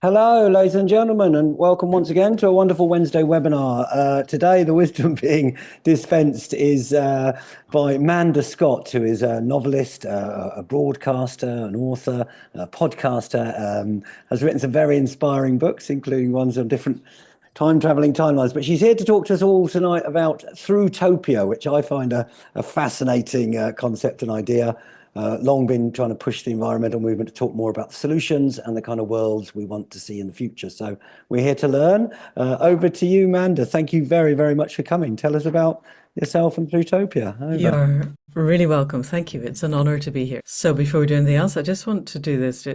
Hello, ladies and gentlemen, and welcome once again to a wonderful Wednesday webinar. Today, the wisdom being dispensed is by Manda Scott, who is a novelist, a broadcaster, an author, a podcaster, has written some very inspiring books, including ones on different time-traveling timelines. But she's here to talk to us all tonight about Thrutopia, which I find a fascinating concept and idea. Long been trying to push the environmental movement to talk more about the solutions and the kind of worlds we want to see in the future. So we're here to learn. Over to you, Manda. Thank you very, very much for coming. Tell us about yourself and Thrutopia. You're really welcome. Thank you. It's an honor to be here. So before we do anything else, I just want to do this.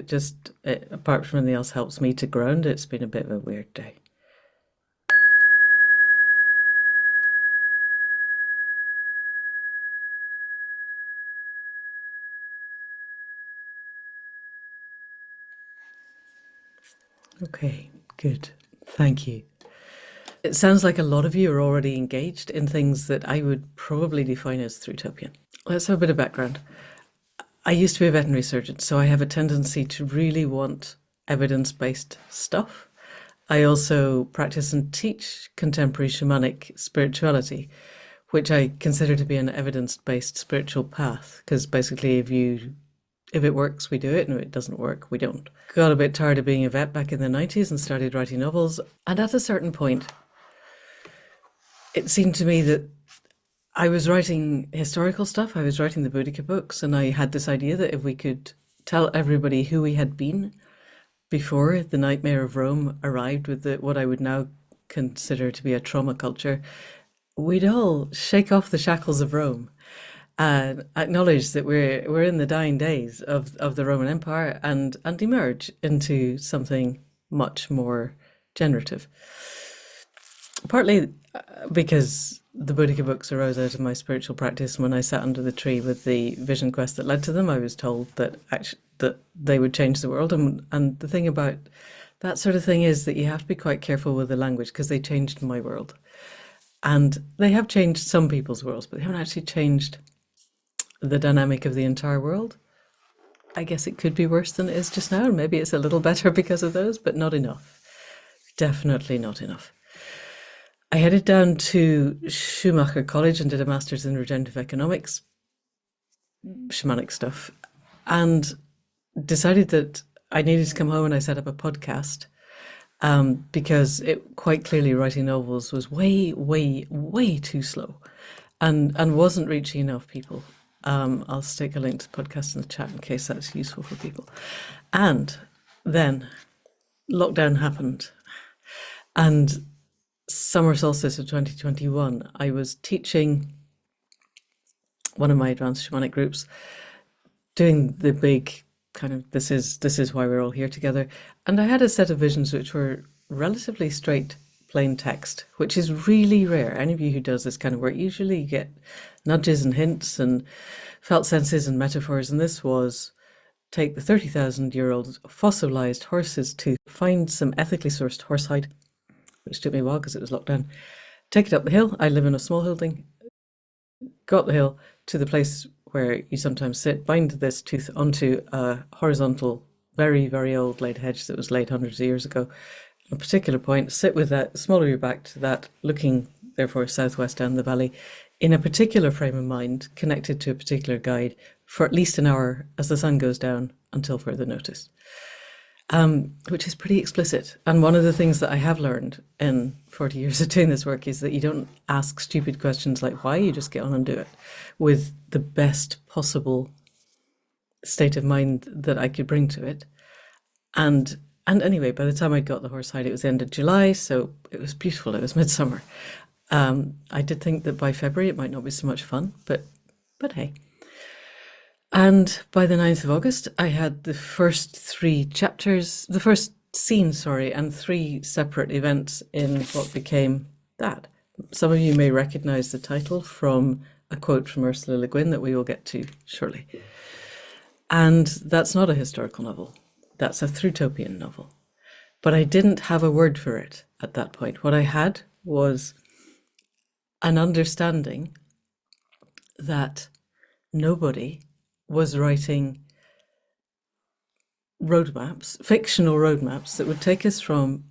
Apart from anything else, helps me to ground. It's been a bit of a weird day. Okay, good. Thank you. It sounds like a lot of you are already engaged in things that I would probably define as Thrutopian. Let's have a bit of background. I used to be a veterinary surgeon, so I have a tendency to really want evidence-based stuff. I also practice and teach contemporary shamanic spirituality, which I consider to be an evidence-based spiritual path, because basically if it works, we do it, and if it doesn't work, we don't. Got a bit tired of being a vet back in the 90s and started writing novels. And at a certain point, it seemed to me that I was writing historical stuff. I was writing the Boudica books, and I had this idea that if we could tell everybody who we had been before the nightmare of Rome arrived with what I would now consider to be a trauma culture, we'd all shake off the shackles of Rome and acknowledge that we're in the dying days of the Roman Empire and emerge into something much more generative. Partly because the Boudica books arose out of my spiritual practice. When I sat under the tree with the vision quest that led to them, I was told that they would change the world. And the thing about that sort of thing is that you have to be quite careful with the language, because they changed my world. And they have changed some people's worlds, but they haven't actually changed the dynamic of the entire world. I guess it could be worse than it is just now, and maybe it's a little better because of those, but not enough. Definitely not enough. I headed down to Schumacher College and did a master's in regenerative economics, shamanic stuff, and decided that I needed to come home, and I set up a podcast because it quite clearly writing novels was way, way, way too slow and wasn't reaching enough people. I'll stick a link to the podcast in the chat in case that's useful for people. And then lockdown happened, and summer solstice of 2021, I was teaching one of my advanced shamanic groups, doing the big kind of this is why we're all here together. And I had a set of visions which were relatively straight, plain text, which is really rare. Any of you who does this kind of work usually get nudges and hints and felt senses and metaphors. And this was take the 30,000-year-old fossilized horse's tooth, find some ethically sourced horsehide, which took me a while because it was locked down, take it up the hill. I live in a small building. Got the hill to the place where you sometimes sit, bind this tooth onto a horizontal, very, very old laid hedge that was laid hundreds of years ago. At a particular point, sit with that, small of your back to that, looking therefore southwest down the valley, in a particular frame of mind, connected to a particular guide for at least an hour as the sun goes down until further notice. Which is pretty explicit. And one of the things that I have learned in 40 years of doing this work is that you don't ask stupid questions like why, you just get on and do it with the best possible state of mind that I could bring to it. And anyway, by the time I got the horsehide, it was the end of July, so it was beautiful. It was midsummer. I did think that by February it might not be so much fun, but hey. And by the 9th of August, I had the first scene, and 3 separate events in what became that. Some of you may recognize the title from a quote from Ursula Le Guin that we will get to shortly. And that's not a historical novel. That's a Thrutopian novel. But I didn't have a word for it at that point. What I had was an understanding that nobody was writing roadmaps, fictional roadmaps that would take us from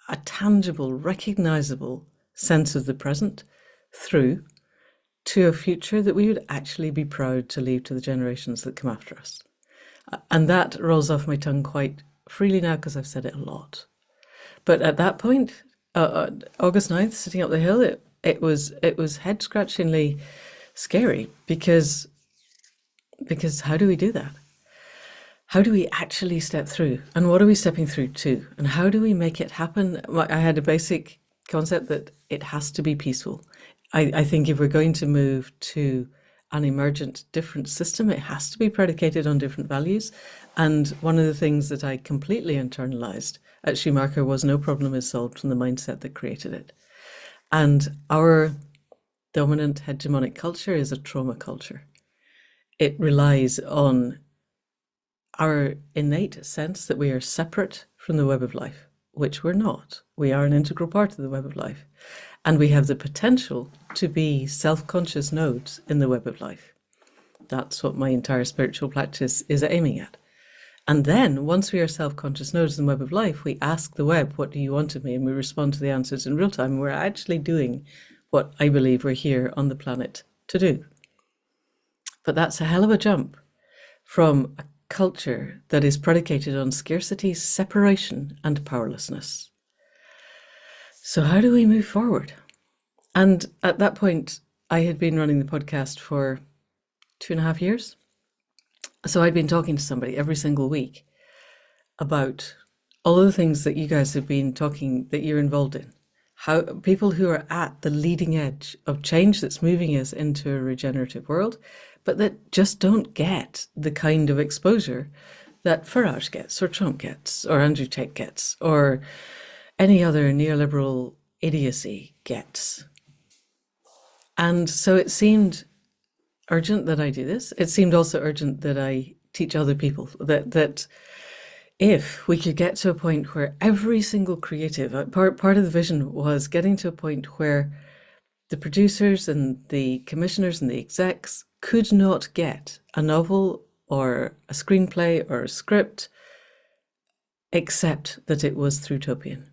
a tangible, recognizable sense of the present through to a future that we would actually be proud to leave to the generations that come after us. And that rolls off my tongue quite freely now because I've said it a lot. But at that point, August 9th, sitting up the hill, it was head scratchingly scary because how do we do that? How do we actually step through? And what are we stepping through to? And how do we make it happen? I had a basic concept that it has to be peaceful. I think if we're going to move to an emergent different system, it has to be predicated on different values. And one of the things that I completely internalized at Schumacher was no problem is solved from the mindset that created it. And our dominant hegemonic culture is a trauma culture. It relies on our innate sense that we are separate from the web of life, which we're not. We are an integral part of the web of life. And we have the potential to be self-conscious nodes in the web of life. That's what my entire spiritual practice is aiming at. And then once we are self-conscious nodes in the web of life, we ask the web, what do you want of me? And we respond to the answers in real time. We're actually doing what I believe we're here on the planet to do. But that's a hell of a jump from a culture that is predicated on scarcity, separation, and powerlessness. So how do we move forward? And at that point, I had been running the podcast for 2.5 years. So I'd been talking to somebody every single week about all of the things that you guys have been talking, that you're involved in. How people who are at the leading edge of change that's moving us into a regenerative world, but that just don't get the kind of exposure that Farage gets, or Trump gets, or Andrew Tate gets, or any other neoliberal idiocy gets. And so it seemed urgent that I do this. It seemed also urgent that I teach other people that if we could get to a point where every single creative, part of the vision was getting to a point where the producers and the commissioners and the execs could not get a novel or a screenplay or a script except that it was Thrutopian.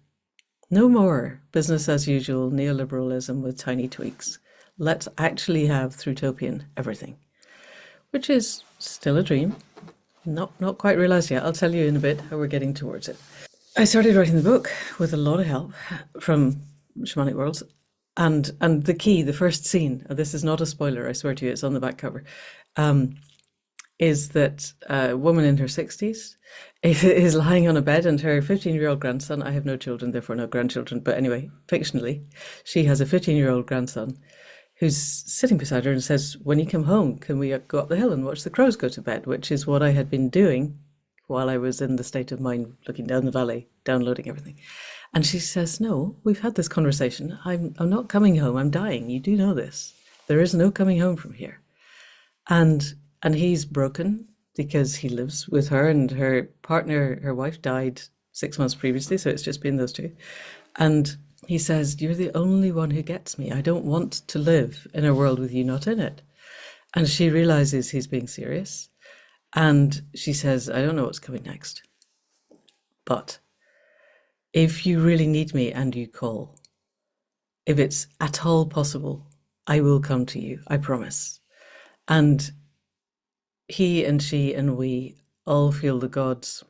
No more business as usual neoliberalism with tiny tweaks. Let's actually have Thrutopian everything, which is still a dream. Not quite realized yet. I'll tell you in a bit how we're getting towards it. I started writing the book with a lot of help from Shamanic Worlds. And the key, the first scene, this is not a spoiler, I swear to you, it's on the back cover, is that a woman in her 60s is lying on a bed and her 15-year-old grandson, I have no children, therefore no grandchildren, but anyway, fictionally, she has a 15-year-old grandson who's sitting beside her and says, when you come home, can we go up the hill and watch the crows go to bed, which is what I had been doing while I was in the state of mind, looking down the valley, downloading everything. And she says, no, we've had this conversation. I'm not coming home. I'm dying. You do know this. There is no coming home from here. And he's broken because he lives with her, and her partner, her wife, died 6 months previously. So it's just been those two. And he says, you're the only one who gets me. I don't want to live in a world with you not in it. And she realizes he's being serious. And she says, I don't know what's coming next. But if you really need me and you call, if it's at all possible, I will come to you, I promise. And he and she and we all feel the gods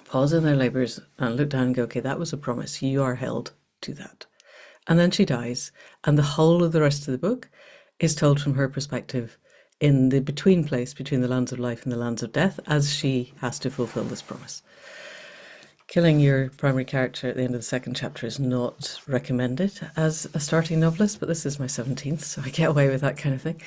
pause in their labors and look down and go, okay, that was a promise. You are held to that. And then she dies. And the whole of the rest of the book is told from her perspective in the between place between the lands of life and the lands of death, as she has to fulfill this promise. Killing your primary character at the end of the second chapter is not recommended as a starting novelist, but this is my 17th, so I get away with that kind of thing.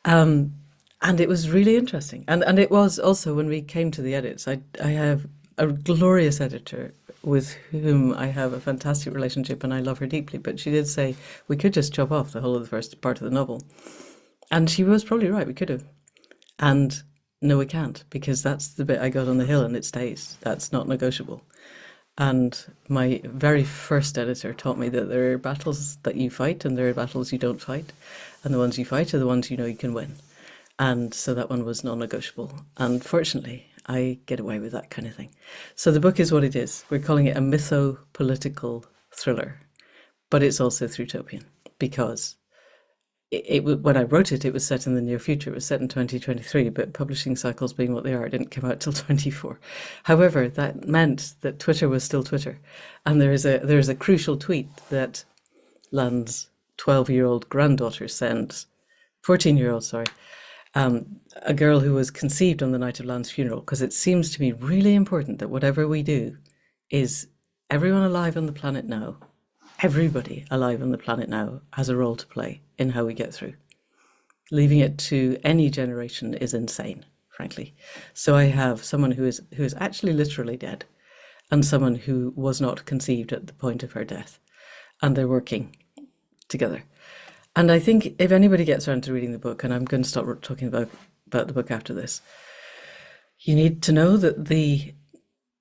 And it was really interesting. And it was also, when we came to the edits, I have a glorious editor with whom I have a fantastic relationship and I love her deeply, but she did say we could just chop off the whole of the first part of the novel. And she was probably right, we could have. And no, we can't, because that's the bit I got on the hill and it stays. That's not negotiable. And my very first editor taught me that there are battles that you fight and there are battles you don't fight. And the ones you fight are the ones you know you can win. And so that one was non-negotiable. And fortunately, I get away with that kind of thing. So the book is what it is. We're calling it a mytho-political thriller, but it's also Thrutopian because when I wrote it, it was set in the near future. It was set in 2023, but publishing cycles being what they are, it didn't come out till 24. However, that meant that Twitter was still Twitter. And there is a crucial tweet that Land's 12-year-old granddaughter sends, 14-year-old, sorry, a girl who was conceived on the night of Land's funeral, because it seems to me really important that whatever we do is everyone alive on the planet now, everybody alive on the planet now has a role to play in how we get through. Leaving it to any generation is insane, frankly. So I have someone who is actually literally dead and someone who was not conceived at the point of her death. And they're working together. And I think if anybody gets around to reading the book, and I'm going to stop talking about the book after this, you need to know that the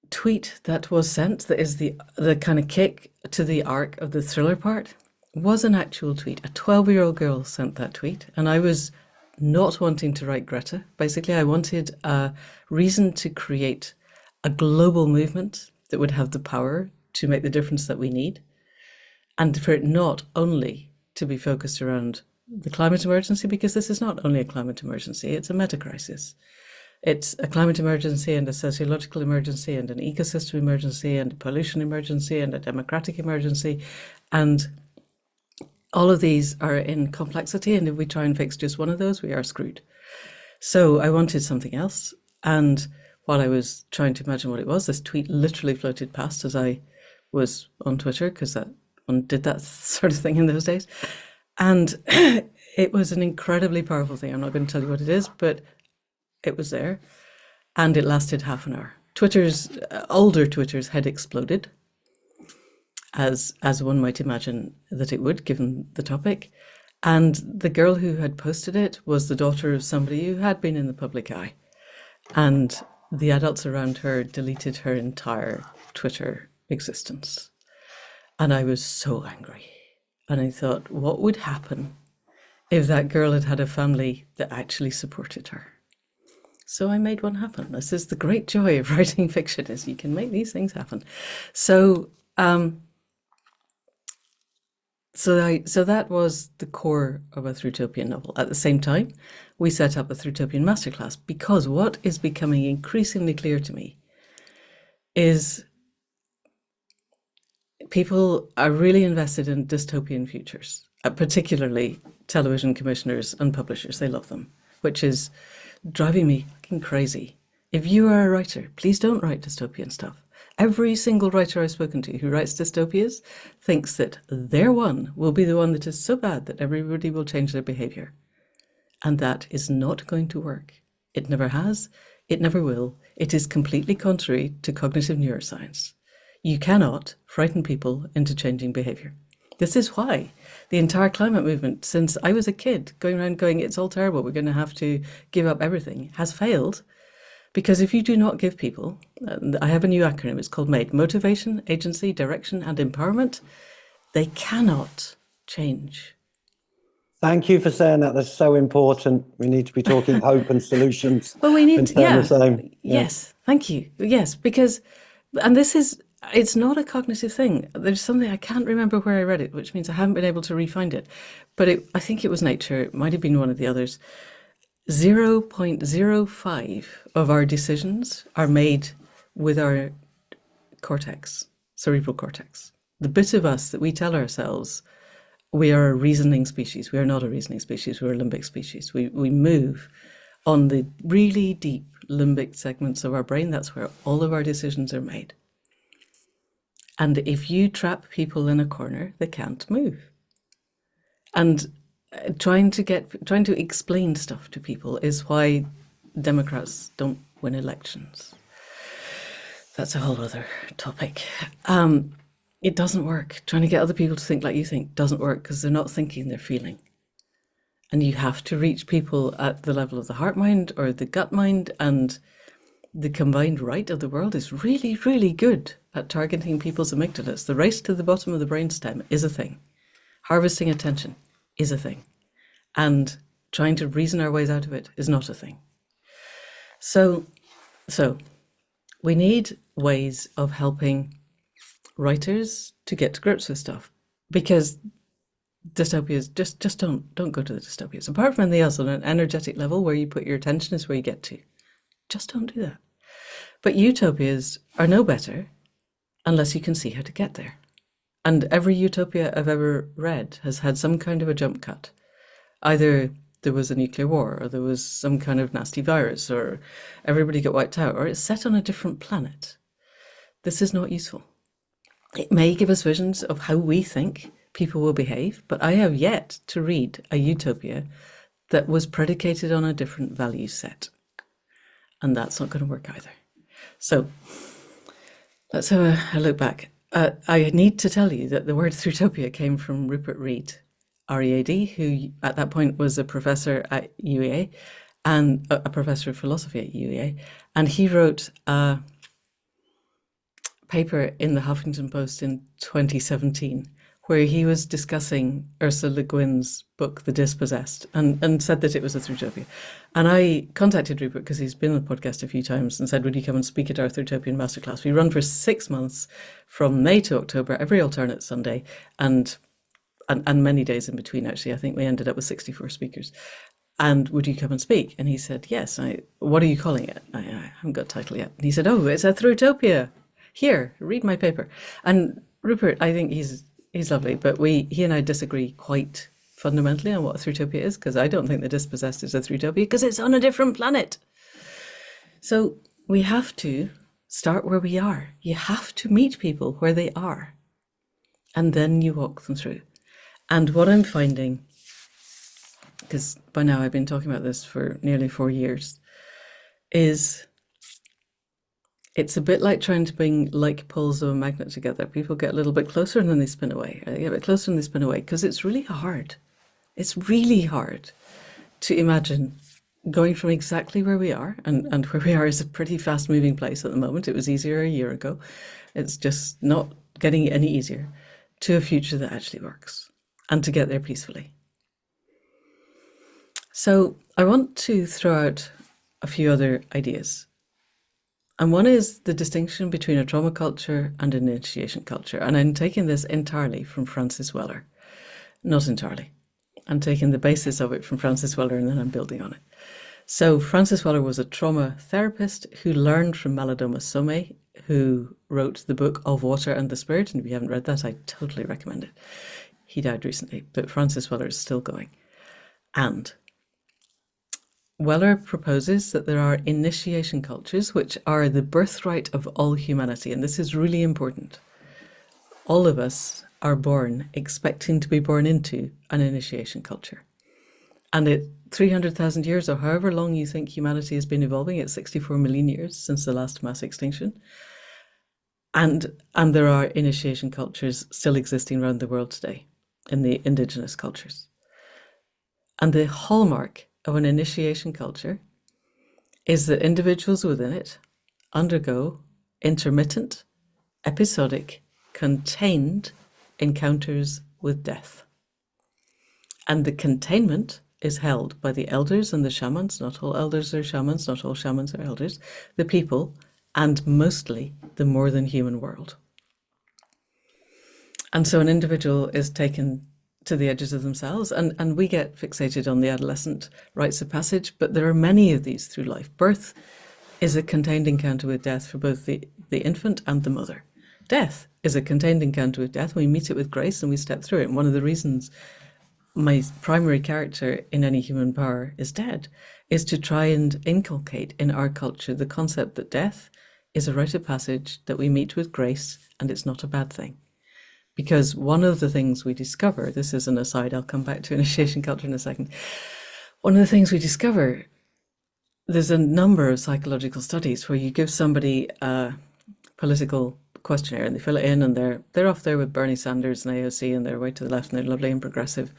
tweet that was sent, that is the kind of kick to the arc of the thriller part, was an actual tweet. A 12-year-old girl sent that tweet, and I was not wanting to write Greta. Basically, I wanted a reason to create a global movement that would have the power to make the difference that we need, and for it not only to be focused around the climate emergency, because this is not only a climate emergency, it's a meta-crisis. It's a climate emergency and a sociological emergency and an ecosystem emergency and a pollution emergency and a democratic emergency. And all of these are in complexity. And if we try and fix just one of those, we are screwed. So I wanted something else. And while I was trying to imagine what it was, this tweet literally floated past as I was on Twitter, because that one did that sort of thing in those days. And it was an incredibly powerful thing. I'm not going to tell you what it is, but it was there, and it lasted half an hour. Older Twitter's head exploded, as one might imagine that it would, given the topic. And the girl who had posted it was the daughter of somebody who had been in the public eye. And the adults around her deleted her entire Twitter existence. And I was so angry. And I thought, what would happen if that girl had had a family that actually supported her? So I made one happen. This is the great joy of writing fiction, is you can make these things happen. So that was the core of a Thrutopian novel. At the same time, we set up a Thrutopian masterclass, because what is becoming increasingly clear to me is people are really invested in dystopian futures, particularly television commissioners and publishers. They love them, which is driving me fucking crazy. If you are a writer, please don't write dystopian stuff. Every single writer I've spoken to who writes dystopias thinks that their one will be the one that is so bad that everybody will change their behavior. And that is not going to work. It never has. It never will. It is completely contrary to cognitive neuroscience. You cannot frighten people into changing behavior. This is why the entire climate movement, since I was a kid, going around going, it's all terrible, we're going to have to give up everything, has failed. Because if you do not give people, I have a new acronym, it's called MADE, motivation, agency, direction, and empowerment, they cannot change. Thank you for saying that. That's so important. We need to be talking hope and solutions. Well, we need to, the same. Yes, thank you. Yes, because, and this is, it's not a cognitive thing. There's something, I can't remember where I read it, which means I haven't been able to re-find it. But I think it was Nature, it might have been one of the others. 0.05 of our decisions are made with our cortex, cerebral cortex. The bit of us that we tell ourselves we are a reasoning species. We are not a reasoning species, we're a limbic species. We move on the really deep limbic segments of our brain. That's where all of our decisions are made. And if you trap people in a corner, they can't move. And trying to explain stuff to people is why Democrats don't win elections. That's a whole other topic. It doesn't work. Trying to get other people to think like you think doesn't work, because they're not thinking, they're feeling. And you have to reach people at the level of the heart mind or the gut mind, and the combined right of the world is really, really good at targeting people's amygdalas. The race to the bottom of the brainstem is a thing. Harvesting attention is a thing. And trying to reason our ways out of it is not a thing. So So we need ways of helping writers to get to grips with stuff, because dystopias just don't go to the dystopias. Apart from anything else, on an energetic level where you put your attention is where you get to. Just don't do that. But utopias are no better unless you can see how to get there. And every utopia I've ever read has had some kind of a jump cut. Either there was a nuclear war, or there was some kind of nasty virus, or everybody got wiped out, or it's set on a different planet. This is not useful. It may give us visions of how we think people will behave, but I have yet to read a utopia that was predicated on a different value set. And that's not going to work either. So let's have a look back. I need to tell you that the word Thrutopia came from Rupert Read, R-E-A-D, who at that point was a professor at UEA and a professor of philosophy at UEA. And he wrote a paper in the Huffington Post in 2017 where he was discussing Ursula Le Guin's book, The Dispossessed, and said that it was a Thrutopia. And I contacted Rupert because he's been on the podcast a few times and said, would you come and speak at our Thrutopian masterclass? We run for 6 months from May to October, every alternate Sunday, and many days in between, actually. I think we ended up with 64 speakers. And would you come and speak? And he said, yes. What are you calling it? I haven't got a title yet. And he said, oh, it's a Thrutopia. Here, read my paper. And Rupert, I think he's lovely, but he and I disagree quite fundamentally on what a Thrutopia is, because I don't think The Dispossessed is a Thrutopia because it's on a different planet. So we have to start where we are. You have to meet people where they are, and then you walk them through. And what I'm finding, because by now I've been talking about this for nearly 4 years, is it's a bit like trying to bring like poles of a magnet together. People get a little bit closer and then they spin away. They get a bit closer and they spin away, because it's really hard. It's really hard to imagine going from exactly where we are, and where we are is a pretty fast moving place at the moment. It was easier a year ago. It's just not getting any easier, to a future that actually works, and to get there peacefully. So I want to throw out a few other ideas. And one is the distinction between a trauma culture and an initiation culture. And I'm taking this entirely from Francis Weller. Not entirely. I'm taking the basis of it from Francis Weller, and then I'm building on it. So Francis Weller was a trauma therapist who learned from Malidoma Somé, who wrote the book Of Water and the Spirit. And if you haven't read that, I totally recommend it. He died recently, but Francis Weller is still going. And Weller proposes that there are initiation cultures, which are the birthright of all humanity. And this is really important. All of us are born expecting to be born into an initiation culture. And at 300,000 years, or however long you think humanity has been evolving, it's 64 million years since the last mass extinction. And there are initiation cultures still existing around the world today in the indigenous cultures. And the hallmark of an initiation culture is that individuals within it undergo intermittent, episodic, contained encounters with death. And the containment is held by the elders and the shamans. Not all elders are shamans, not all shamans are elders, the people, and mostly the more than human world. And so an individual is taken to the edges of themselves, and we get fixated on the adolescent rites of passage, but there are many of these through life. Birth is a contained encounter with death for both the infant and the mother. Death is a contained encounter with death. We meet it with grace and we step through it. And one of the reasons my primary character in Any Human Power is dead is to try and inculcate in our culture the concept that death is a rite of passage that we meet with grace, and it's not a bad thing. Because one of the things we discover, this is an aside, I'll come back to initiation culture in a second. One of the things we discover, there's a number of psychological studies where you give somebody a political questionnaire and they fill it in, and they're off there with Bernie Sanders and AOC, and they're way to the left and they're lovely and progressive.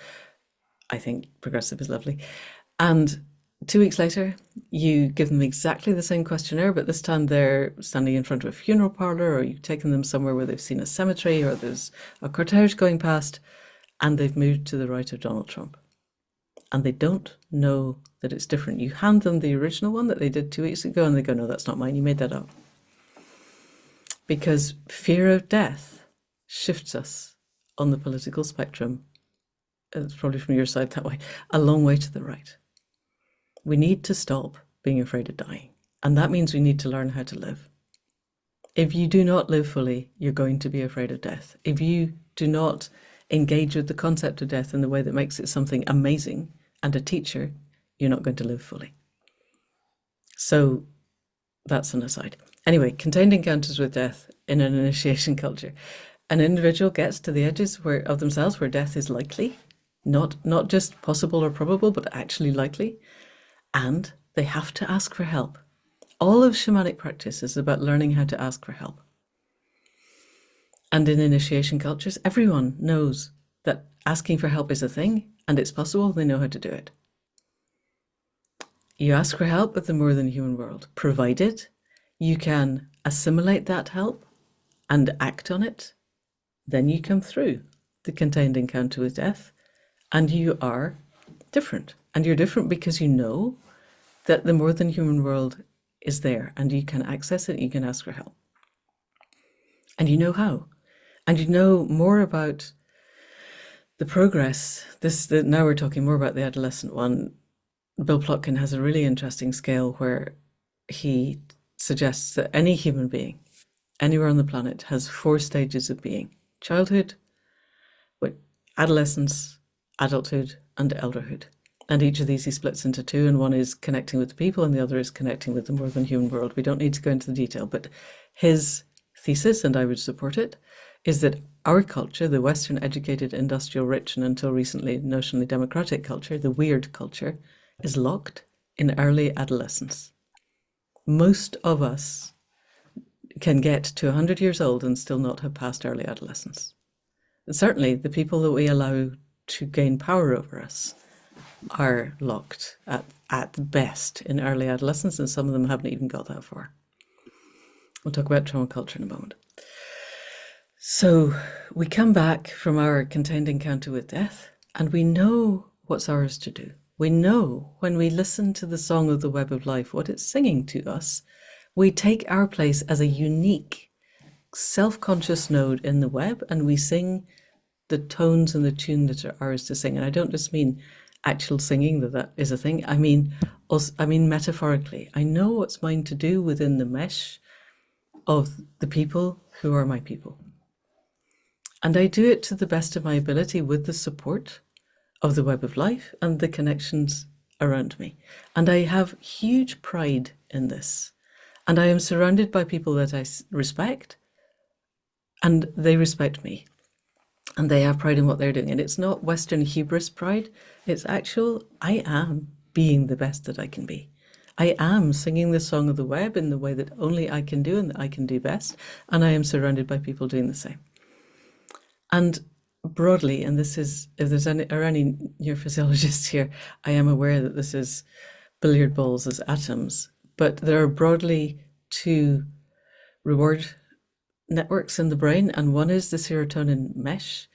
I think progressive is lovely. And 2 weeks later, you give them exactly the same questionnaire, but this time they're standing in front of a funeral parlor, or you've taken them somewhere where they've seen a cemetery, or there's a cortege going past, and they've moved to the right of Donald Trump. and they don't know that it's different. You hand them the original one that they did 2 weeks ago and they go, no, that's not mine, you made that up. Because fear of death shifts us on the political spectrum, it's probably from your side that way, a long way to the right. We need to stop being afraid of dying. And that means we need to learn how to live. If you do not live fully, you're going to be afraid of death. If you do not engage with the concept of death in the way that makes it something amazing and a teacher, you're not going to live fully. So that's an aside. Anyway, contained encounters with death in an initiation culture. An individual gets to the edges of themselves where death is likely, not just possible or probable, but actually likely. And they have to ask for help. All of shamanic practice is about learning how to ask for help. And in initiation cultures, everyone knows that asking for help is a thing and it's possible, they know how to do it. You ask for help with the more than human world, provided you can assimilate that help and act on it, then you come through the contained encounter with death and you are different. And you're different because you know that the more than human world is there and you can access it, you can ask for help. And you know how. And you know more about the progress. Now we're talking more about the adolescent one. Bill Plotkin has a really interesting scale where he suggests that any human being, anywhere on the planet, has 4 stages of being. Childhood, adolescence, adulthood, and elderhood. And each of these he splits into 2, and one is connecting with the people and the other is connecting with the more than human world. We don't need to go into the detail, but his thesis, and I would support it, is that our culture, the Western educated, industrial, rich, and until recently notionally democratic culture, the weird culture, is locked in early adolescence. Most of us can get to 100 years old and still not have passed early adolescence. And certainly the people that we allow to gain power over us are locked at best in early adolescence, and some of them haven't even got that far. We'll talk about trauma culture in a moment. So we come back from our contained encounter with death and we know what's ours to do. We know when we listen to the song of the web of life, what it's singing to us. We take our place as a unique, self-conscious node in the web and we sing the tones and the tune that are ours to sing. And I don't just mean actual singing, that is a thing. I mean metaphorically. I know what's mine to do within the mesh of the people who are my people. And I do it to the best of my ability with the support of the web of life and the connections around me. And I have huge pride in this. And I am surrounded by people that I respect, and they respect me. And they have pride in what they're doing. And it's not Western hubris pride. It's actual, I am being the best that I can be. I am singing the song of the web in the way that only I can do and that I can do best. And I am surrounded by people doing the same. And broadly, and this is, if there's any neurophysiologists here, I am aware that this is billiard balls as atoms, but there are broadly 2 reward networks in the brain, and one is the serotonin mesh,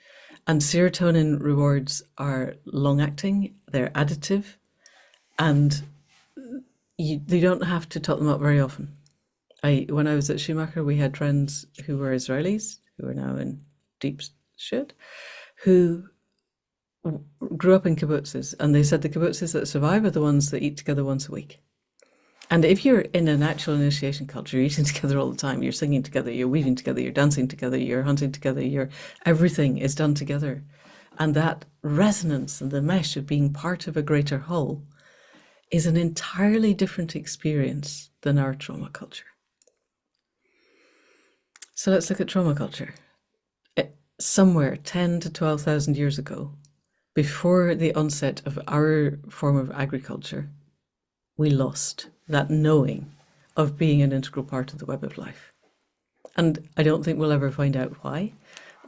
and serotonin rewards are long-acting, they're additive, and you don't have to top them up very often. When I was at Schumacher, we had friends who were Israelis, who are now in deep shit, who grew up in kibbutzes, and they said the kibbutzes that survive are the ones that eat together once a week. And if you're in an actual initiation culture, you're eating together all the time, you're singing together, you're weaving together, you're dancing together, you're hunting together, everything is done together. And that resonance and the mesh of being part of a greater whole is an entirely different experience than our trauma culture. So let's look at trauma culture. Somewhere 10 to 12,000 years ago, before the onset of our form of agriculture, we lost that knowing of being an integral part of the web of life. And I don't think we'll ever find out why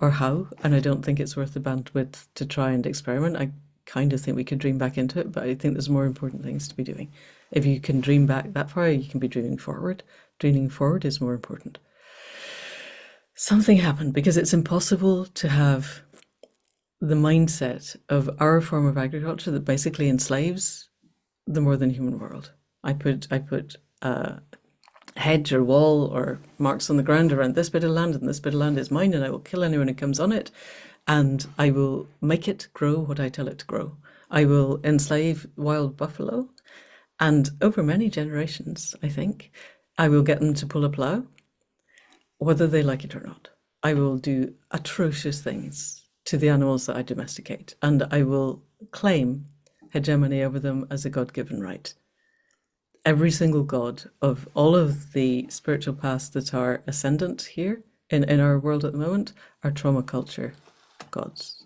or how, and I don't think it's worth the bandwidth to try and experiment. I kind of think we could dream back into it, but I think there's more important things to be doing. If you can dream back that far, you can be dreaming forward. Dreaming forward is more important. Something happened because it's impossible to have the mindset of our form of agriculture that basically enslaves the more than human world. I put hedge or wall or marks on the ground around this bit of land, and this bit of land is mine, and I will kill anyone who comes on it, and I will make it grow what I tell it to grow. I will enslave wild buffalo, and over many generations, I think, I will get them to pull a plough, whether they like it or not. I will do atrocious things to the animals that I domesticate, and I will claim hegemony over them as a God-given right. Every single god of all of the spiritual paths that are ascendant here in our world at the moment are trauma culture gods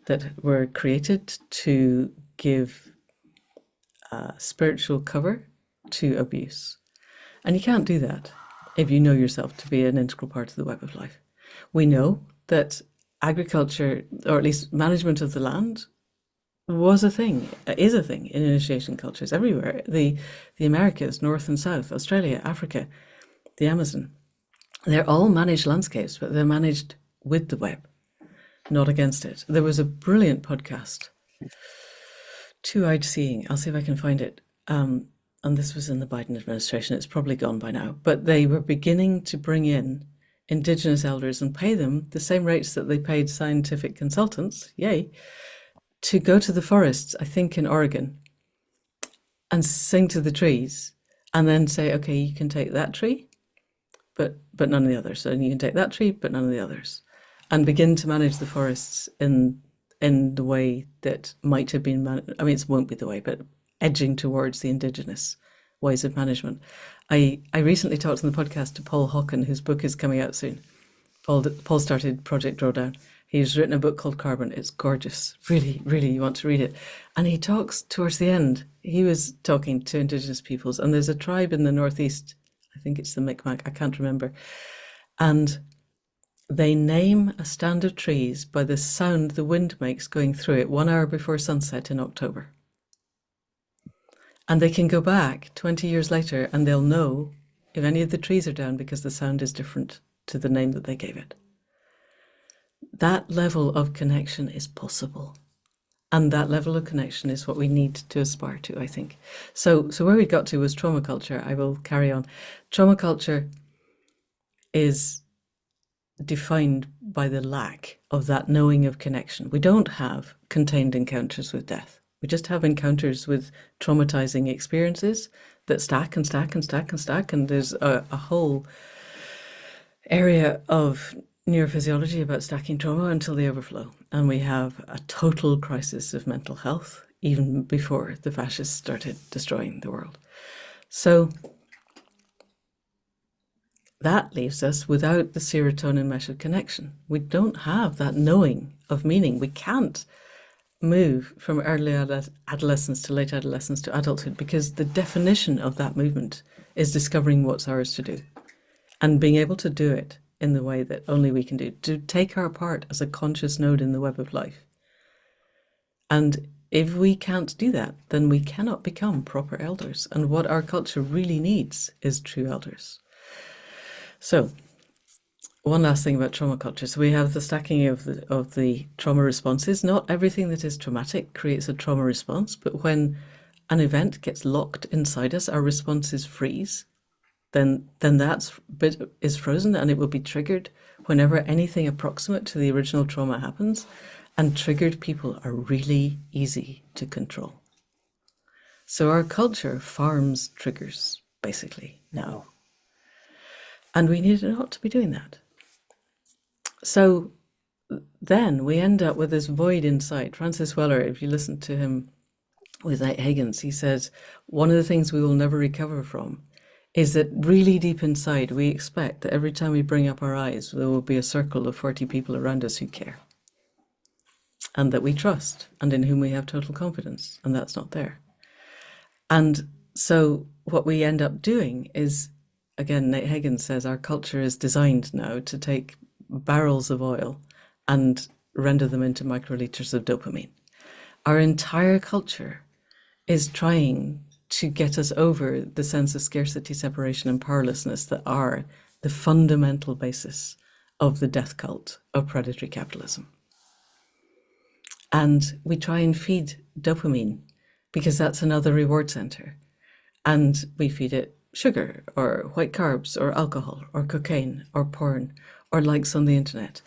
that were created to give spiritual cover to abuse. And you can't do that if you know yourself to be an integral part of the web of life. We know that agriculture, or at least management of the land, was a thing, is a thing in initiation cultures everywhere. The Americas, North and South, Australia, Africa, the Amazon, they're all managed landscapes, but they're managed with the web, not against it. There was a brilliant podcast, Two-Eyed Seeing, I'll see if I can find it, and this was in the Biden administration, it's probably gone by now, but they were beginning to bring in Indigenous elders and pay them the same rates that they paid scientific consultants, yay, to go to the forests, I think in Oregon, and sing to the trees, and then say, okay, you can take that tree, but none of the others. And you can take that tree, but none of the others. And begin to manage the forests in the way that might have been, I mean, it won't be the way, but edging towards the Indigenous ways of management. I recently talked on the podcast to Paul Hawken, whose book is coming out soon. Paul started Project Drawdown. He's written a book called Carbon. It's gorgeous. Really, really, you want to read it. And he talks towards the end. He was talking to Indigenous peoples, and there's a tribe in the Northeast, I think it's the Mi'kmaq, I can't remember. And they name a stand of trees by the sound the wind makes going through it 1 hour before sunset in October. And they can go back 20 years later and they'll know if any of the trees are down because the sound is different to the name that they gave it. That level of connection is possible. And that level of connection is what we need to aspire to, I think. So where we got to was trauma culture. I will carry on. Trauma culture is defined by the lack of that knowing of connection. We don't have contained encounters with death. We just have encounters with traumatizing experiences that stack and stack and stack and stack. And there's a whole area of neurophysiology about stacking trauma until they overflow. And we have a total crisis of mental health, even before the fascists started destroying the world. So that leaves us without the serotonin mesh of connection. We don't have that knowing of meaning. We can't move from early adolescence to late adolescence to adulthood because the definition of that movement is discovering what's ours to do and being able to do it in the way that only we can do, to take our part as a conscious node in the web of life. And if we can't do that, then we cannot become proper elders. And what our culture really needs is true elders. So one last thing about trauma culture. So we have the stacking of the trauma responses. Not everything that is traumatic creates a trauma response, but when an event gets locked inside us, our responses freeze. Then that bit is frozen and it will be triggered whenever anything approximate to the original trauma happens. And triggered people are really easy to control. So our culture farms triggers, basically, now. And we need not to be doing that. So then we end up with this void inside. Francis Weller, if you listen to him with Nate Higgins, he says, one of the things we will never recover from is that really deep inside, we expect that every time we bring up our eyes, there will be a circle of 40 people around us who care and that we trust and in whom we have total confidence, and that's not there. And so what we end up doing is, again, Nate Higgins says our culture is designed now to take barrels of oil and render them into microliters of dopamine. Our entire culture is trying to get us over the sense of scarcity, separation, and powerlessness that are the fundamental basis of the death cult of predatory capitalism. And we try and feed dopamine because that's another reward center. And we feed it sugar or white carbs or alcohol or cocaine or porn or likes on the internet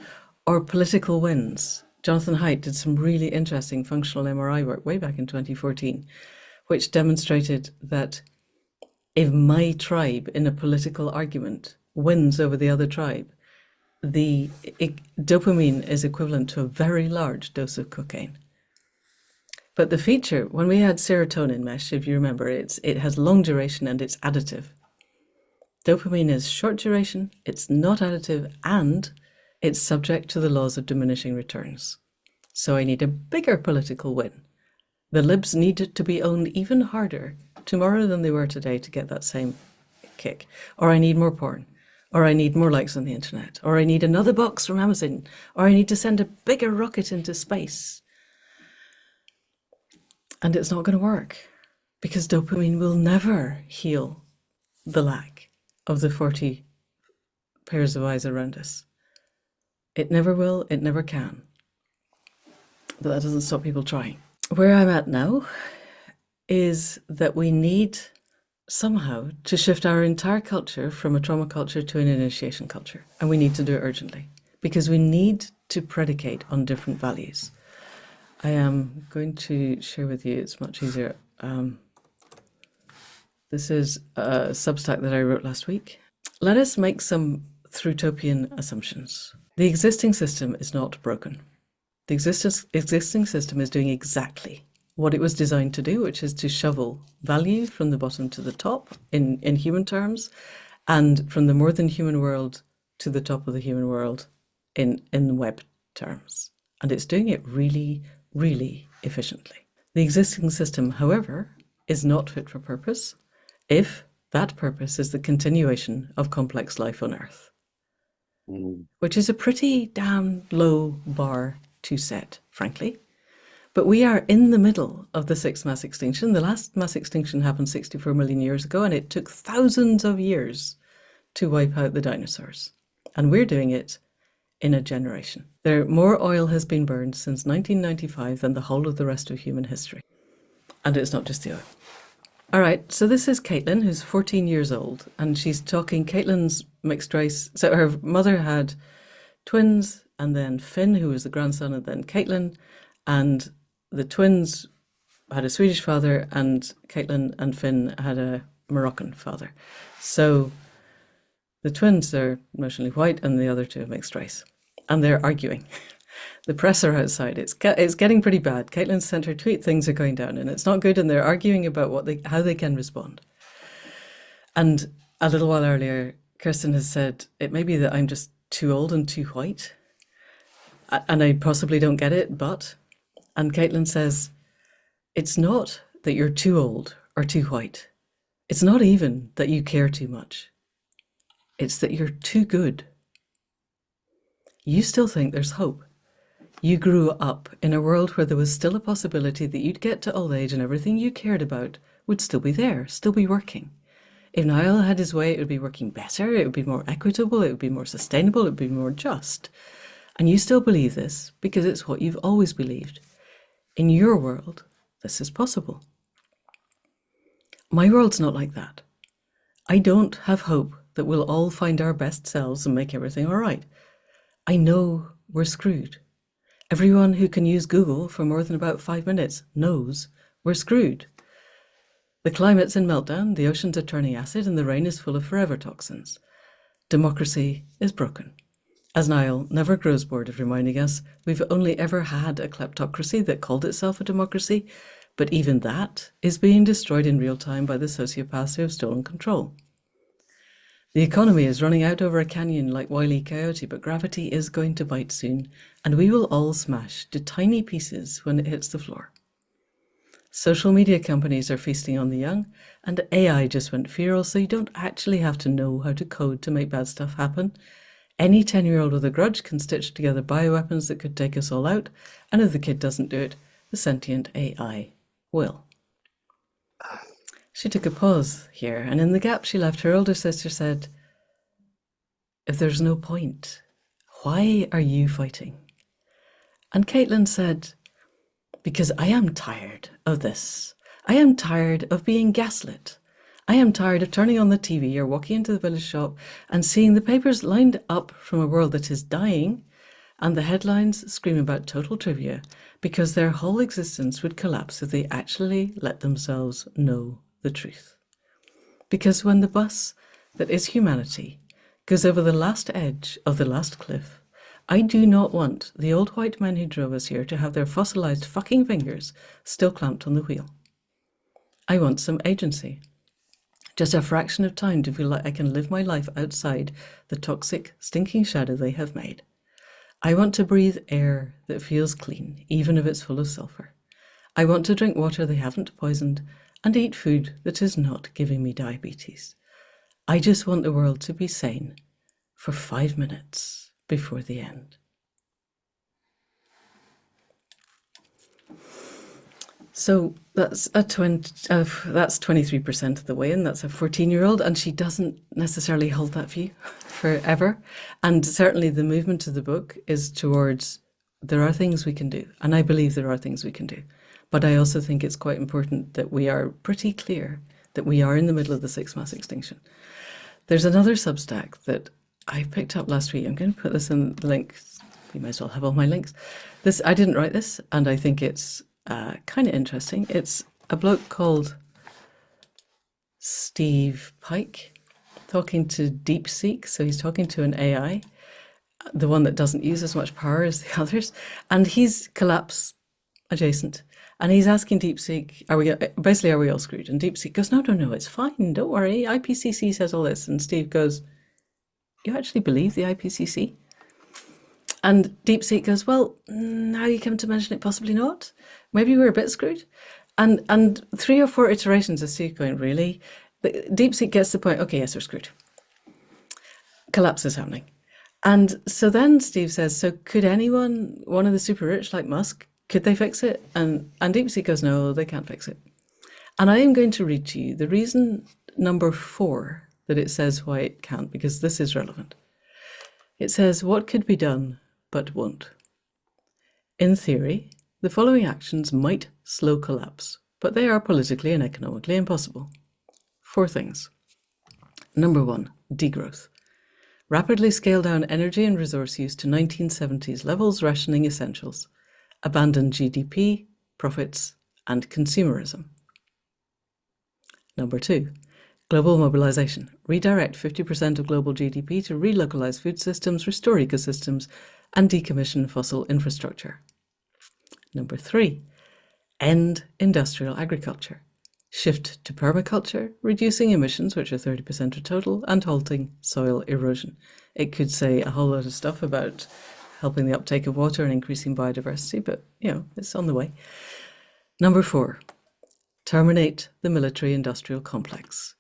or political wins. Jonathan Haidt did some really interesting functional MRI work way back in 2014, which demonstrated that if my tribe in a political argument wins over the other tribe, the dopamine is equivalent to a very large dose of cocaine. But the feature, when we had serotonin mesh, if you remember, it has long duration and it's additive. Dopamine is short duration, it's not additive, and it's subject to the laws of diminishing returns. So I need a bigger political win. The libs need to be owned even harder tomorrow than they were today to get that same kick. Or I need more porn. Or I need more likes on the internet. Or I need another box from Amazon. Or I need to send a bigger rocket into space. And it's not going to work because dopamine will never heal the lack of the 40 pairs of eyes around us. It never will, it never can. But that doesn't stop people trying. Where I'm at now is that we need somehow to shift our entire culture from a trauma culture to an initiation culture. And we need to do it urgently because we need to predicate on different values. I am going to share with you, it's much easier. This is a Substack that I wrote last week. Let us make some Thrutopian assumptions. The existing system is not broken. The existing system is doing exactly what it was designed to do, which is to shovel value from the bottom to the top in human terms, and from the more than human world to the top of the human world in web terms. And it's doing it really, really efficiently. The existing system, however, is not fit for purpose if that purpose is the continuation of complex life on Earth, which is a pretty damn low bar to set, frankly. But we are in the middle of the sixth mass extinction. The last mass extinction happened 64 million years ago, and it took thousands of years to wipe out the dinosaurs. And we're doing it in a generation. More oil has been burned since 1995 than the whole of the rest of human history. And it's not just the oil. All right, so this is Caitlin, who's 14 years old, and she's talking Caitlin's mixed race. So her mother had twins, and then Finn, who was the grandson, and then Caitlin, and the twins had a Swedish father, and Caitlin and Finn had a Moroccan father. So the twins are notionally white, and the other two are mixed race, and they're arguing. The press are outside. It's getting pretty bad. Caitlin sent her tweet, things are going down, and it's not good, and they're arguing about how they can respond. And a little while earlier, Kirsten has said, it may be that I'm just too old and too white, and I possibly don't get it, but... And Caitlin says, it's not that you're too old or too white. It's not even that you care too much. It's that you're too good. You still think there's hope. You grew up in a world where there was still a possibility that you'd get to old age and everything you cared about would still be there, still be working. If Niall had his way, it would be working better, it would be more equitable, it would be more sustainable, it would be more just. And you still believe this because it's what you've always believed. In your world, this is possible. My world's not like that. I don't have hope that we'll all find our best selves and make everything all right. I know we're screwed. Everyone who can use Google for more than about 5 minutes knows we're screwed. The climate's in meltdown, the oceans are turning acid, and the rain is full of forever toxins. Democracy is broken. As Niall never grows bored of reminding us, we've only ever had a kleptocracy that called itself a democracy, but even that is being destroyed in real time by the sociopaths who have stolen control. The economy is running out over a canyon like Wile E. Coyote, but gravity is going to bite soon, and we will all smash to tiny pieces when it hits the floor. Social media companies are feasting on the young, and AI just went viral, so you don't actually have to know how to code to make bad stuff happen. Any 10-year-old with a grudge can stitch together bioweapons that could take us all out, and if the kid doesn't do it, the sentient AI will. She took a pause here, and in the gap she left, her older sister said, if there's no point, why are you fighting? And Caitlin said, because I am tired of this. I am tired of being gaslit. I am tired of turning on the TV or walking into the village shop and seeing the papers lined up from a world that is dying and the headlines scream about total trivia because their whole existence would collapse if they actually let themselves know the truth. Because when the bus that is humanity goes over the last edge of the last cliff, I do not want the old white men who drove us here to have their fossilized fucking fingers still clamped on the wheel. I want some agency. Just a fraction of time to feel like I can live my life outside the toxic, stinking shadow they have made. I want to breathe air that feels clean, even if it's full of sulfur. I want to drink water they haven't poisoned and eat food that is not giving me diabetes. I just want the world to be sane for 5 minutes before the end. So that's 23% of the way in. That's a 14-year-old, and she doesn't necessarily hold that view forever. And certainly the movement of the book is towards there are things we can do, and I believe there are things we can do. But I also think it's quite important that we are pretty clear that we are in the middle of the sixth mass extinction. There's another Substack that I picked up last week. I'm going to put this in the link. You might as well have all my links. I didn't write this, and I think it's kind of interesting. It's a bloke called Steve Pike talking to DeepSeek. So he's talking to an AI, the one that doesn't use as much power as the others, and he's collapse adjacent. And he's asking DeepSeek, are we all screwed? And DeepSeek goes, no, it's fine. Don't worry. IPCC says all this. And Steve goes, you actually believe the IPCC? And DeepSeek goes, well, now you come to mention it, possibly not. Maybe we're a bit screwed. And 3 or 4 iterations of Steve going, really? DeepSeek gets the point, okay, yes, we're screwed. Collapse is happening. And so then Steve says, so could anyone, one of the super rich like Musk, could they fix it? And DeepSeek goes, no, they can't fix it. And I am going to read to you the reason number 4 that it says why it can't, because this is relevant. It says, what could be done but won't? In theory, the following actions might slow collapse, but they are politically and economically impossible. 4 things. Number 1, degrowth. Rapidly scale down energy and resource use to 1970s levels, rationing essentials. Abandon GDP, profits, and consumerism. Number 2, global mobilization. Redirect 50% of global GDP to relocalize food systems, restore ecosystems, and decommission fossil infrastructure. Number 3, end industrial agriculture. Shift to permaculture, reducing emissions, which are 30% of total, and halting soil erosion. It could say a whole lot of stuff about helping the uptake of water and increasing biodiversity, but, it's on the way. Number 4, terminate the military-industrial complex.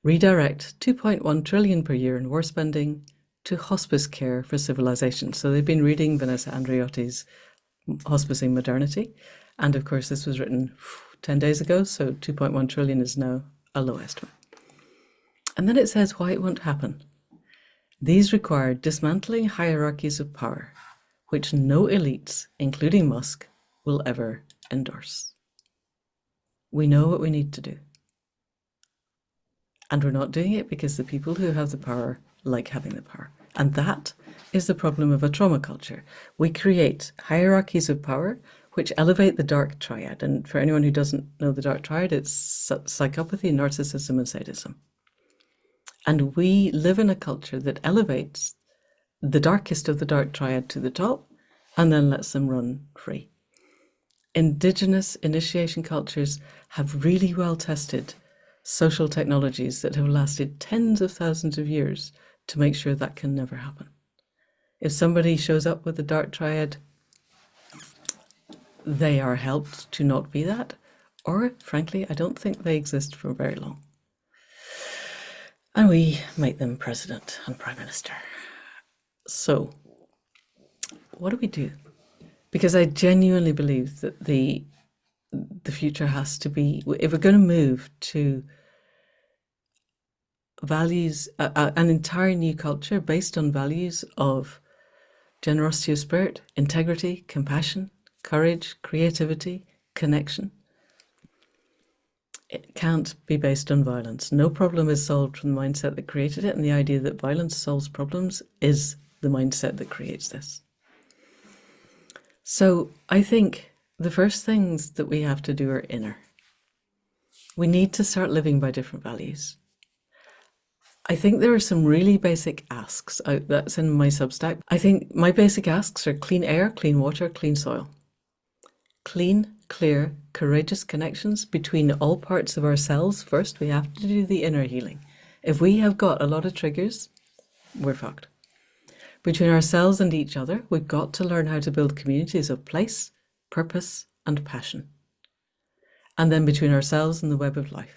Redirect 2.1 trillion per year in war spending to hospice care for civilization. So they've been reading Vanessa Andreotti's Hospicing Modernity. And of course, this was written 10 days ago, so 2.1 trillion is now a low estimate. And then it says why it won't happen. These require dismantling hierarchies of power, which no elites, including Musk, will ever endorse. We know what we need to do. And we're not doing it because the people who have the power like having the power. And that is the problem of a trauma culture. We create hierarchies of power which elevate the dark triad. And for anyone who doesn't know the dark triad, it's psychopathy, narcissism, and sadism. And we live in a culture that elevates the darkest of the dark triad to the top and then lets them run free. Indigenous initiation cultures have really well tested social technologies that have lasted tens of thousands of years to make sure that can never happen. If somebody shows up with the dark triad, they are helped to not be that, or frankly, I don't think they exist for very long. And we make them president and prime minister. So, what do we do? Because I genuinely believe that the future has to be, if we're going to move to values, an entire new culture based on values of generosity of spirit, integrity, compassion, courage, creativity, connection, it can't be based on violence. No problem is solved from the mindset that created it, and the idea that violence solves problems is the mindset that creates this. So I think the first things that we have to do are inner. We need to start living by different values. I think there are some really basic asks that's in my Substack. I think my basic asks are clean air, clean water, clean soil. Clean, clear, courageous connections between all parts of ourselves. First, we have to do the inner healing. If we have got a lot of triggers, we're fucked. Between ourselves and each other, we've got to learn how to build communities of place, purpose, and passion. And then between ourselves and the web of life.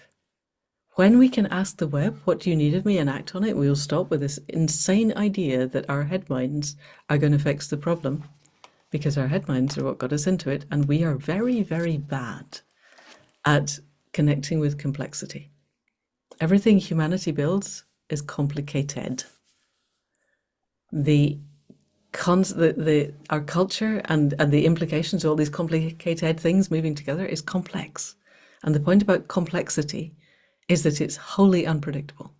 When we can ask the web, what do you need of me, and act on it, we will stop with this insane idea that our head minds are going to fix the problem, because our head minds are what got us into it, and we are very, very bad at connecting with complexity. Everything humanity builds is complicated. Our culture and the implications of all these complicated things moving together is complex. And the point about complexity is that it's wholly unpredictable,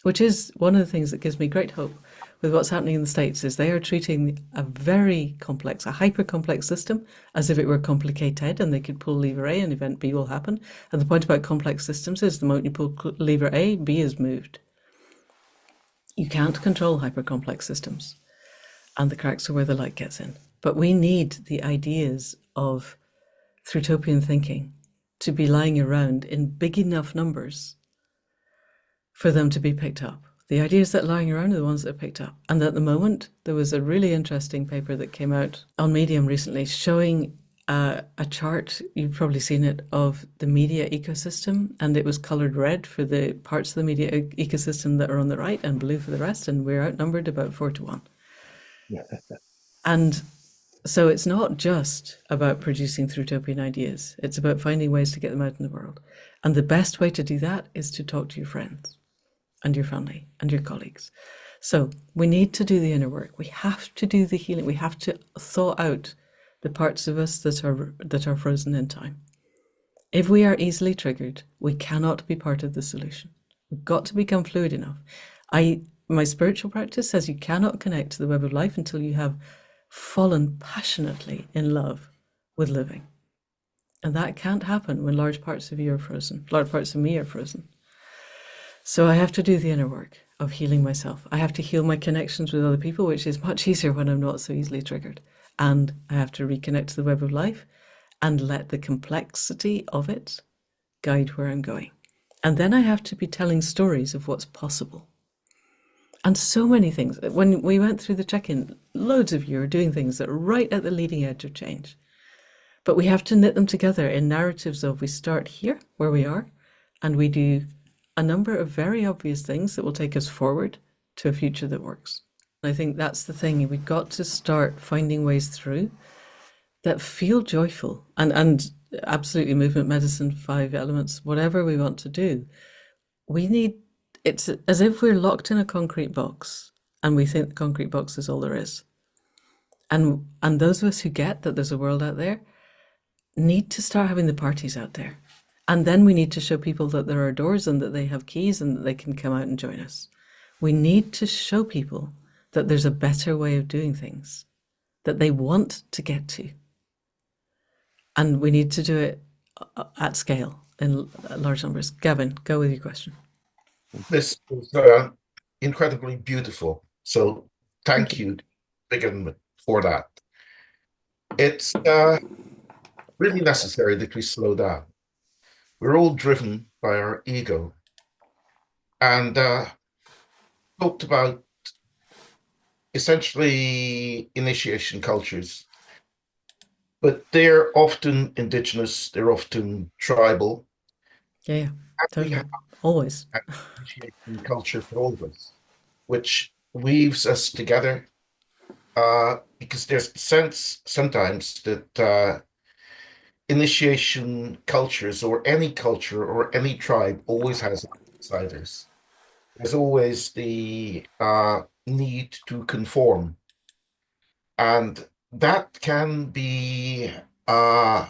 which is one of the things that gives me great hope with what's happening in the States. Is they are treating a very complex, a hyper-complex system as if it were complicated, and they could pull lever A and event B will happen. And the point about complex systems is the moment you pull lever A, B is moved. You can't control hyper-complex systems, and the cracks are where the light gets in. But we need the ideas of Thrutopian thinking to be lying around in big enough numbers for them to be picked up. The ideas that are lying around are the ones that are picked up. And at the moment, there was a really interesting paper that came out on Medium recently showing a chart, you've probably seen it, of the media ecosystem, and it was colored red for the parts of the media ecosystem that are on the right and blue for the rest, and we're outnumbered about 4-1. Yeah. And so it's not just about producing Thrutopian ideas, it's about finding ways to get them out in the world. And the best way to do that is to talk to your friends and your family and your colleagues. So we need to do the inner work. We have to do the healing. We have to thaw out the parts of us that are frozen in time. If we are easily triggered, we cannot be part of the solution. We've got to become fluid enough. My spiritual practice says you cannot connect to the web of life until you have fallen passionately in love with living. And that can't happen when large parts of you are frozen, large parts of me are frozen. So I have to do the inner work of healing myself. I have to heal my connections with other people, which is much easier when I'm not so easily triggered. And I have to reconnect to the web of life and let the complexity of it guide where I'm going. And then I have to be telling stories of what's possible. And so many things. When we went through the check-in, loads of you are doing things that are right at the leading edge of change. But we have to knit them together in narratives of we start here, where we are, and we do a number of very obvious things that will take us forward to a future that works. I think that's the thing. We've got to start finding ways through that feel joyful, and absolutely movement, medicine, 5 elements, whatever we want to do. It's as if we're locked in a concrete box and we think the concrete box is all there is. And those of us who get that there's a world out there need to start having the parties out there. And then we need to show people that there are doors and that they have keys and that they can come out and join us. We need to show people that there's a better way of doing things that they want to get to. And we need to do it at scale in large numbers. Gavin, go with your question. This is incredibly beautiful. So thank you, Biggin, for that. It's really necessary that we slow down. We're all driven by our ego. And talked about essentially initiation cultures, but they're often indigenous, they're often tribal. Yeah, totally. Always. Initiation culture for all of us, which weaves us together, because there's a sense sometimes that initiation cultures or any culture or any tribe always has outsiders. There's always the need to conform. And that can be uh,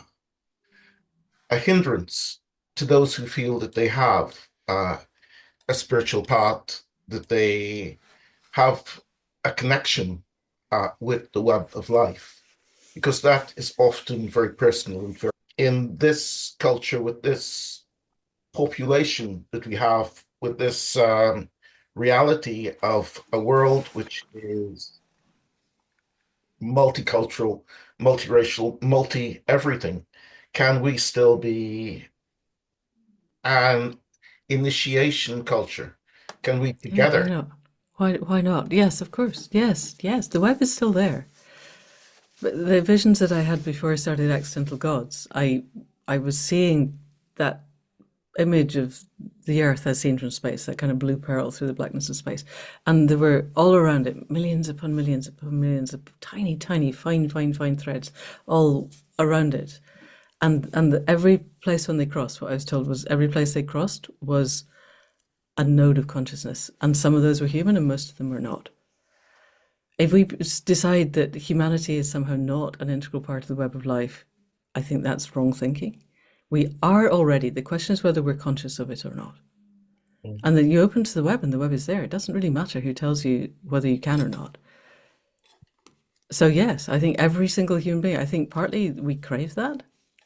a hindrance to those who feel that they have a spiritual path, that they have a connection with the web of life, because that is often very personal and very in this culture, with this population that we have, with this reality of a world which is multicultural, multiracial, multi everything. Can we still be an initiation culture? Can we Yeah, why together? not? Why not? Yes, of course. Yes, yes. The web is still there. But the visions that I had before I started Accidental Gods, I was seeing that image of the Earth as seen from space, that kind of blue pearl through the blackness of space, and there were all around it millions upon millions upon millions of tiny, tiny, fine, fine, fine threads all around it, and every place when they crossed, what I was told was every place they crossed was a node of consciousness, and some of those were human, and most of them were not. If we decide that humanity is somehow not an integral part of the web of life, I think that's wrong thinking. We are already. The question is whether we're conscious of it or not. And then you open to the web and the web is there. It doesn't really matter who tells you whether you can or not. So yes, I think every single human being, I think partly we crave that.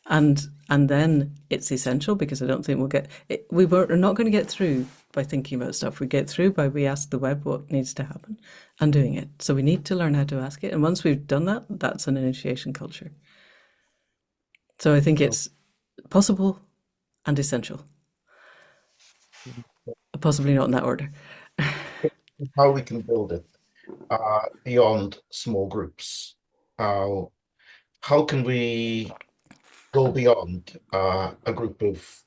And then it's essential because I don't think we'll get it, we're not going to get through by thinking about stuff. We get through by we ask the web what needs to happen and doing it. So we need to learn how to ask it. And once we've done that, that's an initiation culture. So I think it's possible and essential. Possibly not in that order. How we can build it beyond small groups? How can we go beyond a group of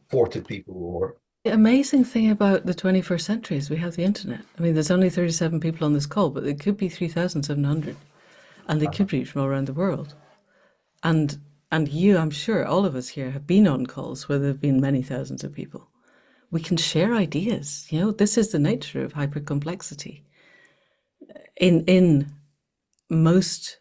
40 people or The amazing thing about the 21st century is we have the internet. I mean, there's only 37 people on this call, but there could be 3,700, and they could be from all around the world. And and you, I'm sure, all of us here have been on calls where there have been many thousands of people. We can share ideas. You know, this is the nature of hypercomplexity. In most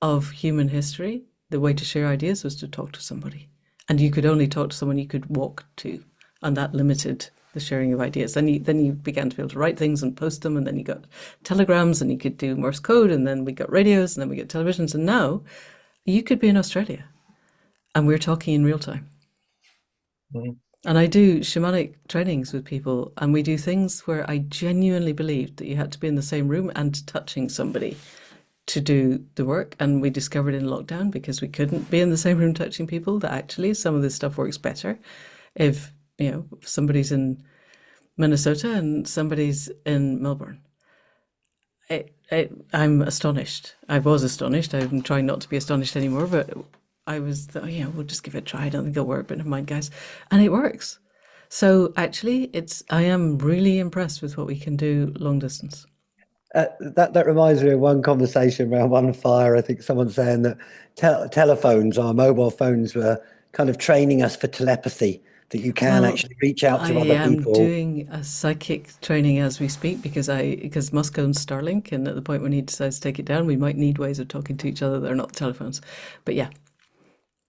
of human history, the way to share ideas was to talk to somebody. And you could only talk to someone you could walk to. And that limited the sharing of ideas. Then you began to be able to write things and post them, and then you got telegrams and you could do Morse code, and then we got radios, and then we got televisions, and now you could be in Australia and we're talking in real time. Mhm. And I do shamanic trainings with people, and we do things where I genuinely believed that you had to be in the same room and touching somebody to do the work. And we discovered in lockdown, because we couldn't be in the same room touching people, that actually some of this stuff works better if, you know, somebody's in Minnesota and somebody's in Melbourne. I'm astonished. I was astonished. I'm trying not to be astonished anymore, but I was, yeah, we'll just give it a try. I don't think it'll work, but never mind, guys. And it works. So actually, I am really impressed with what we can do long distance. That reminds me of one conversation around one fire. I think someone saying that telephones, our mobile phones, were kind of training us for telepathy, that you can Well, actually reach out I to other am people. doing a psychic training as we speak because Musk owns Starlink, and at the point when he decides to take it down, we might need ways of talking to each other that are not telephones. But yeah,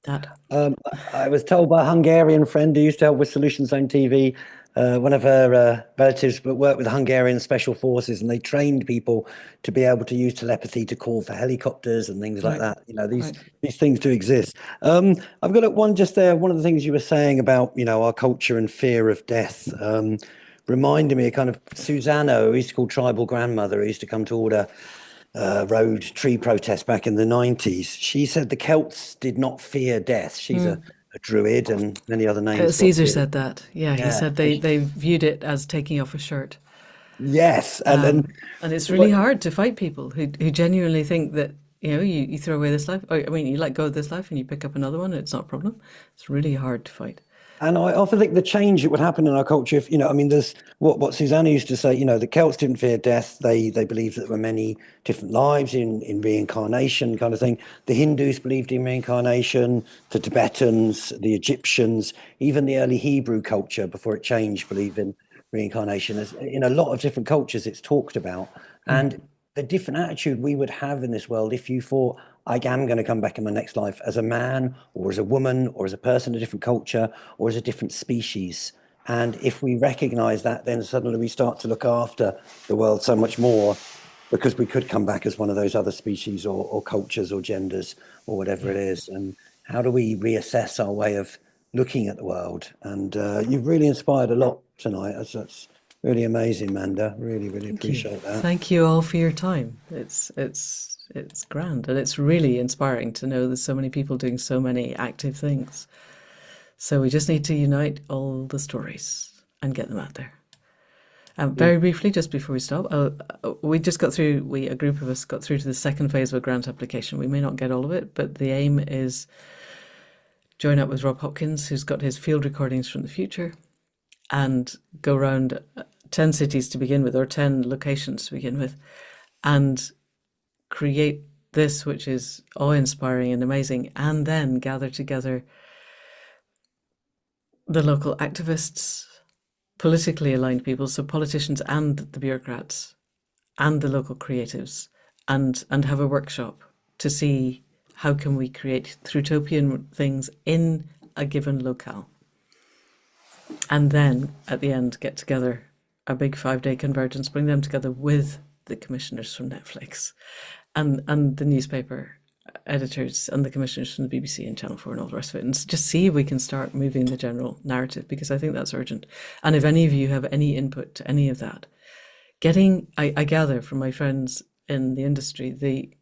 that. Um, I was told by a Hungarian friend who used to help with Solution Zone TV, one of her relatives but worked with Hungarian special forces, and they trained people to be able to use telepathy to call for helicopters and things like Right, that. You know, these right. these things do exist. I've got one just there. One of the things you were saying about, you know, our culture and fear of death, reminded me of kind of Susanna, who used to call tribal grandmother, who used to come to all the road tree protests back in the 90s. She said the Celts did not fear death. She's a druid, and many other names for Caesar it. said that. Yeah, he Yeah. said they viewed it as taking off a shirt. Yes, and And it's really what hard to fight people who genuinely think that, you know, you throw away this life. Or, I mean, you let go of this life and you pick up another one, and it's not a problem. It's really hard to fight. and I often think the change that would happen in our culture, if, you know, I mean, there's what Susanna used to say. You know, the Celts didn't fear death. They believed that there were many different lives in reincarnation, kind of thing. The Hindus believed in reincarnation. The Tibetans, the Egyptians, even the early Hebrew culture before it changed, believed in reincarnation. As in a lot of different cultures, it's talked about, and the different attitude we would have in this world if you thought, I am going to come back in my next life as a man or as a woman or as a person of a different culture or as a different species. And if we recognize that, then suddenly we start to look after the world so much more, because we could come back as one of those other species or cultures or genders or whatever it is. And how do we reassess our way of looking at the world? And you've really inspired a lot tonight. That's really amazing, Manda. Really, really appreciate that. Thank you all for your time. It's grand, and it's really inspiring to know there's so many people doing so many active things. So we just need to unite all the stories and get them out there. Very briefly, just before we stop, we just got through, a group of us got through to the second phase of a grant application. We may not get all of it, but the aim is join up with Rob Hopkins, who's got his field recordings from the future, and go around 10 cities to begin with, or 10 locations to begin with, and create this, which is awe-inspiring and amazing, and then gather together the local activists, politically aligned people, so politicians and the bureaucrats and the local creatives, and have a workshop to see how can we create Thrutopian things in a given locale. And then at the end, get together a big 5-day convergence, bring them together with the commissioners from Netflix and the newspaper editors and the commissioners from the BBC and Channel 4 and all the rest of it, and just see if we can start moving the general narrative, because I think that's urgent. And if any of you have any input to any of that, I gather from my friends in the industry,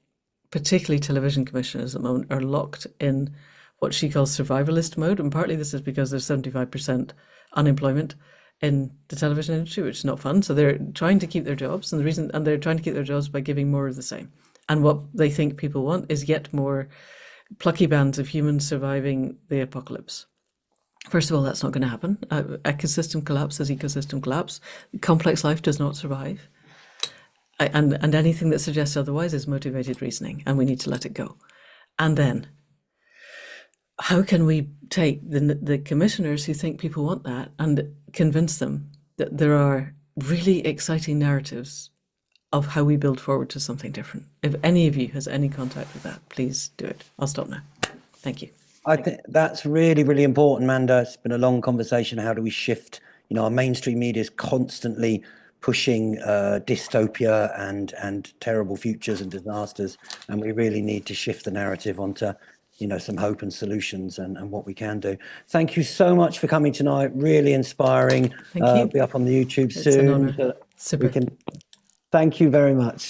particularly television commissioners at the moment are locked in what she calls survivalist mode, and partly this is because there's 75% unemployment in the television industry, which is not fun. So they're trying to keep their jobs, and they're trying to keep their jobs by giving more of the same. And what they think people want is yet more plucky bands of humans surviving the apocalypse. First of all, that's not going to happen. Ecosystem collapse is ecosystem collapse. Complex life does not survive. And anything that suggests otherwise is motivated reasoning, and we need to let it go. And then, how can we take the commissioners who think people want that and convince them that there are really exciting narratives of how we build forward to something different? If any of you has any contact with that, please do it. I'll stop now. Thank you. I think that's really, really important, Manda. It's been a long conversation. How do we shift? Our mainstream media is constantly pushing dystopia and terrible futures and disasters, and we really need to shift the narrative onto some hope and solutions and what we can do. Thank you so much for coming tonight. Really inspiring. Thank you. Be up on the YouTube It's soon. an honor. Super. Thank you very much.